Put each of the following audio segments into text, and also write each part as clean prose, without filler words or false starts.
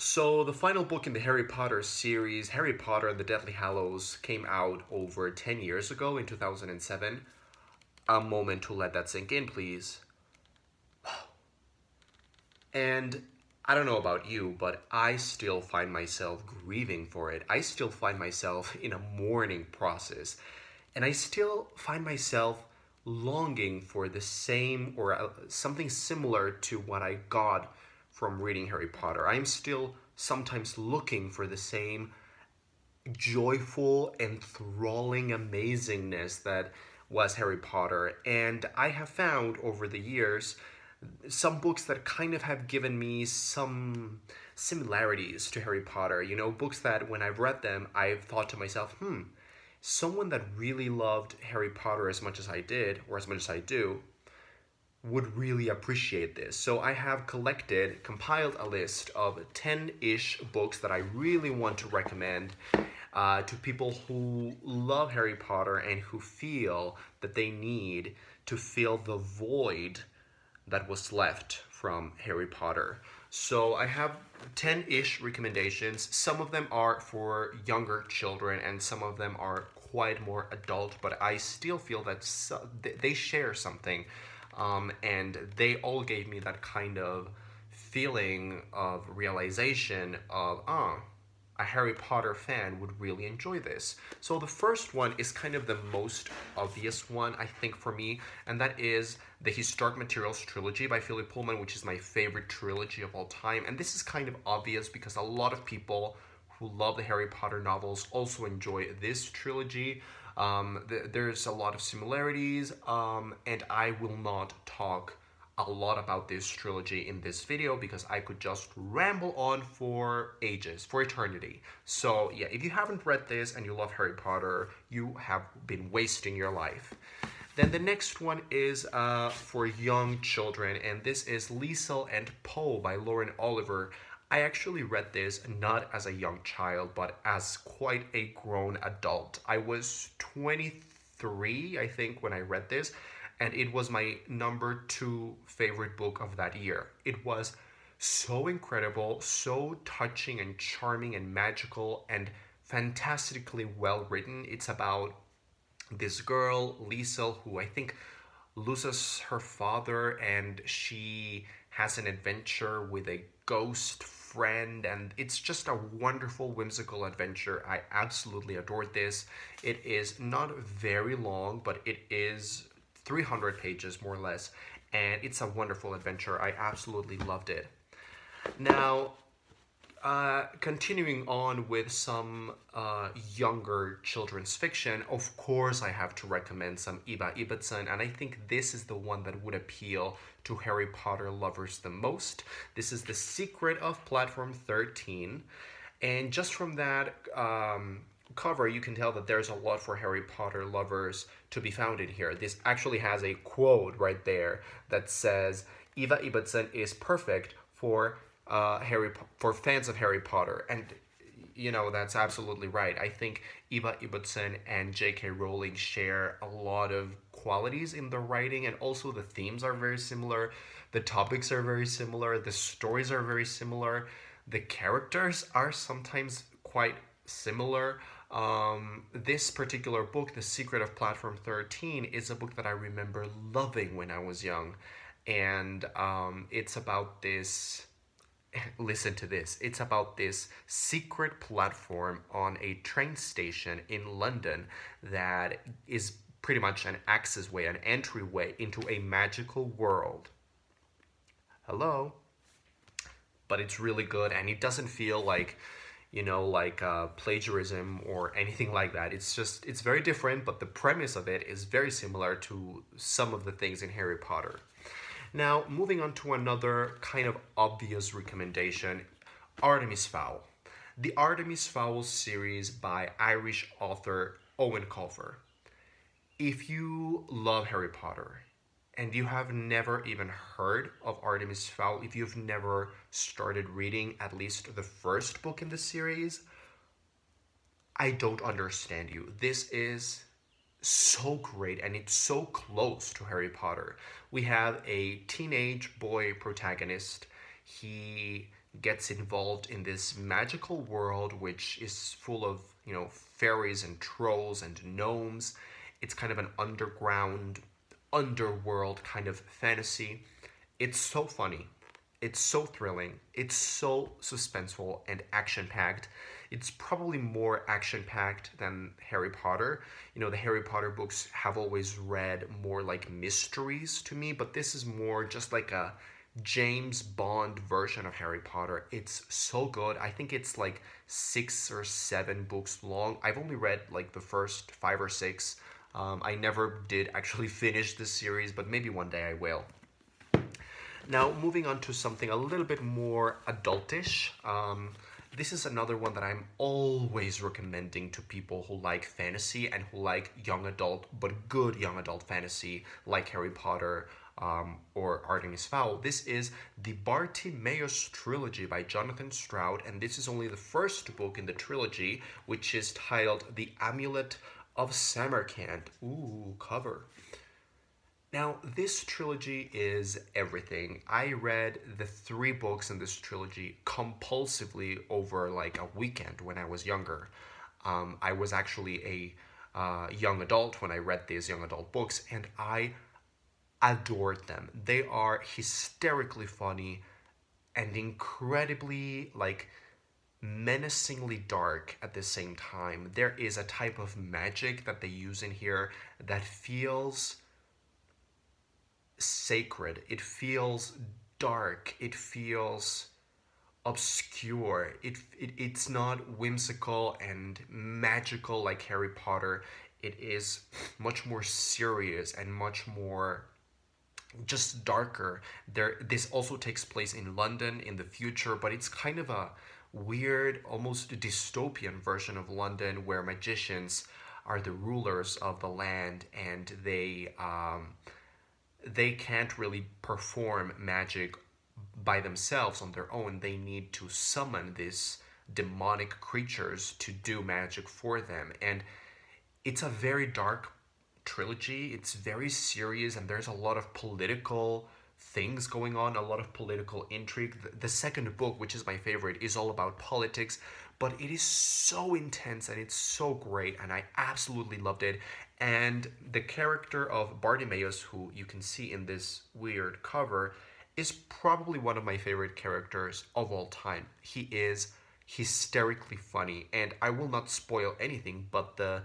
So the final book in the Harry Potter series, Harry Potter and the Deathly Hallows, came out over 10 years ago in 2007. A moment to let that sink in, please. And I don't know about you, but I still find myself grieving for it. I still find myself in a mourning process. And I still find myself longing for the same or something similar to what I got from reading Harry Potter. I'm still sometimes looking for the same joyful, enthralling amazingness that was Harry Potter. And I have found over the years some books that kind of have given me some similarities to Harry Potter. You know, books that when I've read them, I've thought to myself, someone that really loved Harry Potter as much as I did, or as much as I do, would really appreciate this. So I have compiled a list of 10-ish books that I really want to recommend to people who love Harry Potter and who feel that they need to fill the void that was left from Harry Potter. So I have 10-ish recommendations. Some of them are for younger children and some of them are quite more adult, but I still feel that they share something. And they all gave me that kind of feeling of realization of, a Harry Potter fan would really enjoy this. So the first one is kind of the most obvious one, I think, for me, and that is the Historic Materials trilogy by Philip Pullman, which is my favorite trilogy of all time. And this is kind of obvious because a lot of people who love the Harry Potter novels also enjoy this trilogy. There's a lot of similarities, and I will not talk a lot about this trilogy in this video because I could just ramble on for ages, for eternity. So yeah, if you haven't read this and you love Harry Potter, you have been wasting your life. Then the next one is for young children, and this is Liesel and Poe by Lauren Oliver. I actually read this not as a young child, but as quite a grown adult. I was 23, I think, when I read this, and it was my number 2 favorite book of that year. It was so incredible, so touching and charming and magical and fantastically well written. It's about this girl, Liesel, who I think loses her father, and she has an adventure with a ghost friend, and it's just a wonderful, whimsical adventure. I absolutely adored this. It is not very long, but it is 300 pages, more or less, and it's a wonderful adventure. I absolutely loved it. Now, continuing on with some younger children's fiction, of course I have to recommend some Eva Ibbotson, and I think this is the one that would appeal to Harry Potter lovers the most. This is The Secret of Platform 13, and just from that cover, you can tell that there's a lot for Harry Potter lovers to be found in here. This actually has a quote right there that says, Eva Ibbotson is perfect for fans of Harry Potter. And you know, that's absolutely right. I think Eva Ibbotson and J.K. Rowling share a lot of qualities in the writing, and also the themes are very similar, the topics are very similar, the stories are very similar, the characters are sometimes quite similar. This particular book, The Secret of Platform 13, is a book that I remember loving when I was young, and it's about this, listen to this, it's about this secret platform on a train station in London that is pretty much an accessway, an entryway into a magical world. Hello? But it's really good, and it doesn't feel like, you know, like plagiarism or anything like that. It's just, it's very different, but the premise of it is very similar to some of the things in Harry Potter. Now, moving on to another kind of obvious recommendation, Artemis Fowl. The Artemis Fowl series by Irish author Owen Colfer. If you love Harry Potter, and you have never even heard of Artemis Fowl, if you've never started reading at least the first book in the series, I don't understand you. This is so great, and it's so close to Harry Potter. We have a teenage boy protagonist. He gets involved in this magical world which is full of, fairies and trolls and gnomes. It's kind of an underground, underworld kind of fantasy. It's so funny. It's so thrilling. It's so suspenseful and action-packed. It's probably more action-packed than Harry Potter. The Harry Potter books have always read more like mysteries to me, but this is more just like a James Bond version of Harry Potter. It's so good. I think it's like 6 or 7 books long. I've only read like the first 5 or 6. I never did actually finish this series, but maybe one day I will. Now, moving on to something a little bit more adultish. This is another one that I'm always recommending to people who like fantasy and who like young adult, but good young adult fantasy, like Harry Potter or Artemis Fowl. This is the Bartimaeus trilogy by Jonathan Stroud, and this is only the first book in the trilogy, which is titled The Amulet of Samarkand. Ooh, cover. Now, this trilogy is everything. I read the 3 books in this trilogy compulsively over like a weekend when I was younger. I was actually a young adult when I read these young adult books, and I adored them. They are hysterically funny and incredibly, like, menacingly dark at the same time. There is a type of magic that they use in here that feels sacred. It feels dark. It feels obscure. It's not whimsical and magical like Harry Potter. It is much more serious and much more just darker. This also takes place in London in the future, but it's kind of a weird, almost dystopian version of London where magicians are the rulers of the land, and they can't really perform magic by themselves on their own. They need to summon these demonic creatures to do magic for them. And it's a very dark trilogy. It's very serious, and there's a lot of political things going on, a lot of political intrigue. The second book, which is my favorite, is all about politics, but it is so intense and it's so great, and I absolutely loved it. And the character of Bartimaeus, who you can see in this weird cover, is probably one of my favorite characters of all time. He is hysterically funny, and I will not spoil anything, but the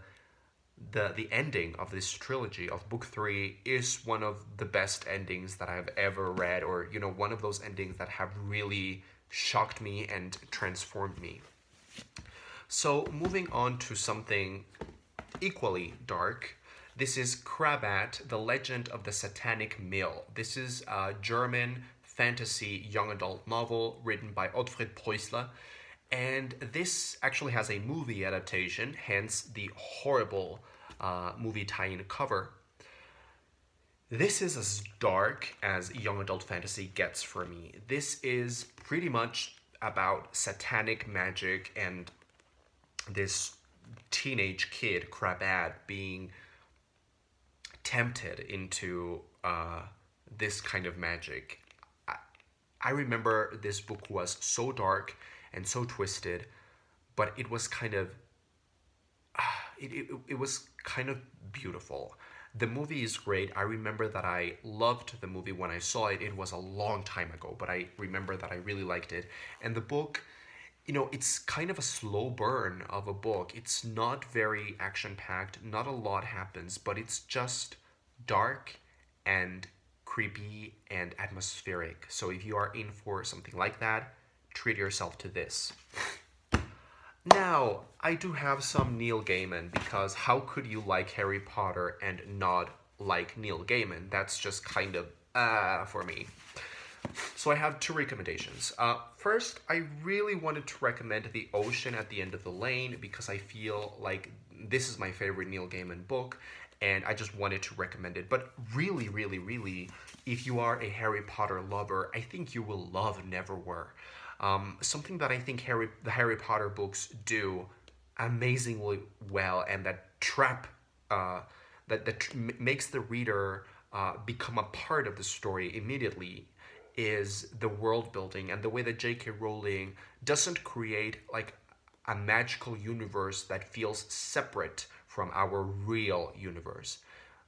ending of this trilogy of book 3 is one of the best endings that I've ever read, or one of those endings that have really shocked me and transformed me. So moving on to something equally dark, this is Krabat, The Legend of the Satanic Mill. This is a German fantasy young adult novel written by Ottfried Preußler, and this actually has a movie adaptation, hence the horrible movie tie-in cover. This is as dark as young adult fantasy gets for me. This is pretty much about satanic magic and this teenage kid, Krabat, being tempted into this kind of magic. I remember this book was so dark and so twisted, but it was kind of it was kind of beautiful. The movie is great. I remember that I loved the movie when I saw it. It was a long time ago, but I remember that I really liked it. And the book, it's kind of a slow burn of a book. It's not very action-packed. Not a lot happens, but it's just dark and creepy and atmospheric. So if you are in for something like that, treat yourself to this. Now, I do have some Neil Gaiman, because how could you like Harry Potter and not like Neil Gaiman? That's just kind of, for me. So I have 2 recommendations. First, I really wanted to recommend The Ocean at the End of the Lane, because I feel like this is my favorite Neil Gaiman book, and I just wanted to recommend it. But really, really, really, if you are a Harry Potter lover, I think you will love Neverwhere. Something that I think the Harry Potter books do amazingly well, and that makes the reader become a part of the story immediately, is the world building and the way that J.K. Rowling doesn't create like a magical universe that feels separate from our real universe.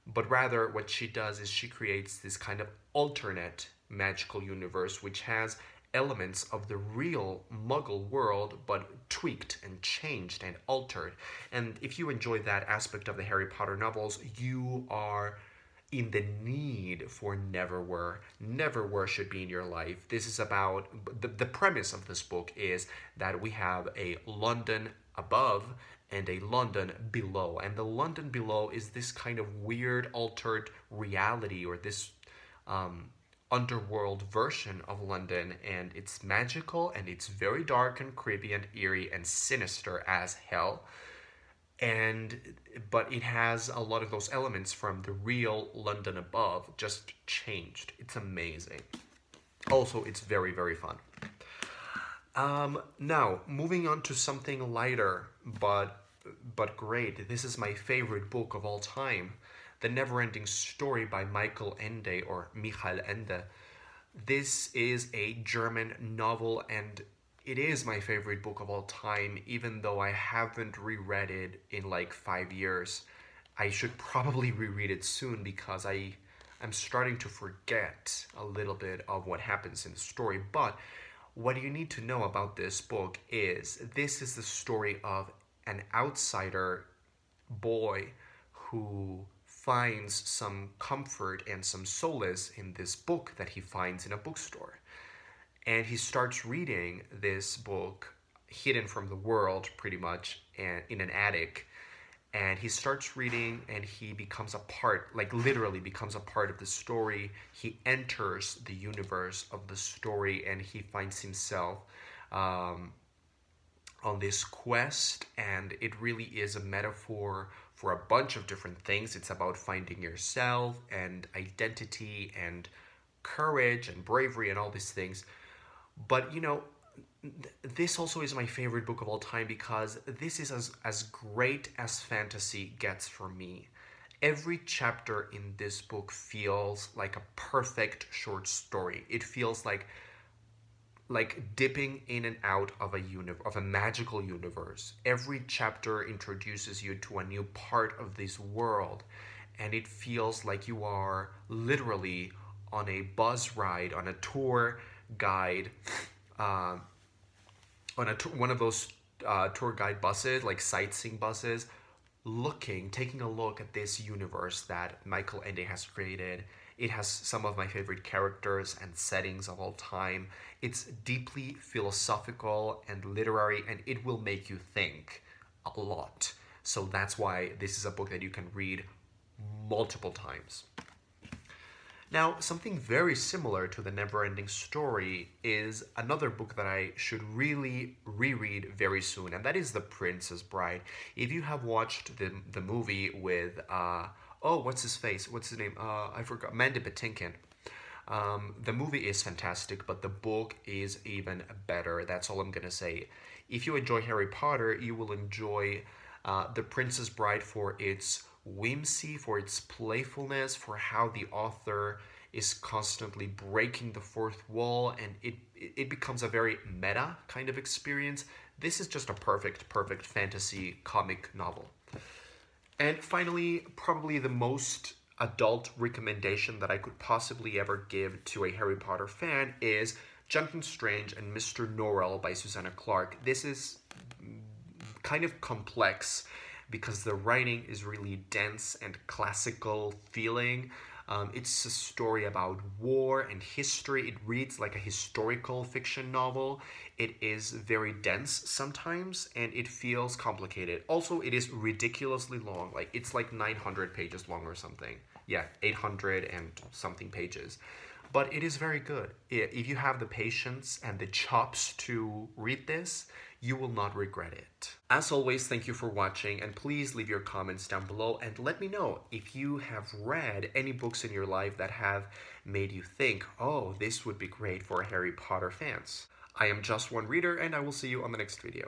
But rather, what she does is she creates this kind of alternate magical universe which has elements of the real muggle world but tweaked and changed and altered. And if you enjoy that aspect of the Harry Potter novels, you are in the need for Neverwhere. Neverwhere should be in your life. This is about the premise of this book is that we have a London above and a London below. And the London below is this kind of weird altered reality, or this underworld version of London, and it's magical and it's very dark and creepy and eerie and sinister as hell. But it has a lot of those elements from the real London above, just changed. It's amazing. Also, it's very, very fun. Now, moving on to something lighter, but great. This is my favorite book of all time, The Neverending Story by Michael Ende, or Michael Ende. This is a German novel, and it is my favorite book of all time, even though I haven't reread it in like 5 years. I should probably reread it soon because I'm starting to forget a little bit of what happens in the story. But what you need to know about this book is this is the story of an outsider boy who finds some comfort and some solace in this book that he finds in a bookstore. And he starts reading this book hidden from the world, pretty much, and in an attic. And he starts reading, and he becomes a part, like literally becomes a part of the story. He enters the universe of the story, and he finds himself on this quest. And it really is a metaphor for a bunch of different things. It's about finding yourself and identity and courage and bravery and all these things. But, you know, this also is my favorite book of all time because this is as great as fantasy gets for me. Every chapter in this book feels like a perfect short story. It feels like dipping in and out of a magical universe. Every chapter introduces you to a new part of this world, and it feels like you are literally on a bus ride, on a tour guide, on one of those tour guide buses, like sightseeing buses, taking a look at this universe that Michael Ende has created. It has some of my favorite characters and settings of all time. It's deeply philosophical and literary, and it will make you think a lot. So that's why this is a book that you can read multiple times. Now, something very similar to The Neverending Story is another book that I should really reread very soon, and that is The Princess Bride. If you have watched the movie with, what's his face? What's his name? I forgot. Mandy Patinkin. The movie is fantastic, but the book is even better. That's all I'm going to say. If you enjoy Harry Potter, you will enjoy The Princess Bride for its whimsy, for its playfulness, for how the author is constantly breaking the fourth wall, and it becomes a very meta kind of experience. This is just a perfect fantasy comic novel. And finally, probably the most adult recommendation that I could possibly ever give to a Harry Potter fan is Jonathan Strange and Mr. Norrell by Susanna Clarke. This is kind of complex because the writing is really dense and classical feeling. It's a story about war and history. It reads like a historical fiction novel. It is very dense sometimes, and it feels complicated. Also, it is ridiculously long. Like, it's like 900 pages long or something. Yeah, 800 and something pages. But it is very good. If you have the patience and the chops to read this, you will not regret it. As always, thank you for watching, and please leave your comments down below and let me know if you have read any books in your life that have made you think, oh, this would be great for Harry Potter fans. I am Just One Reader, and I will see you on the next video.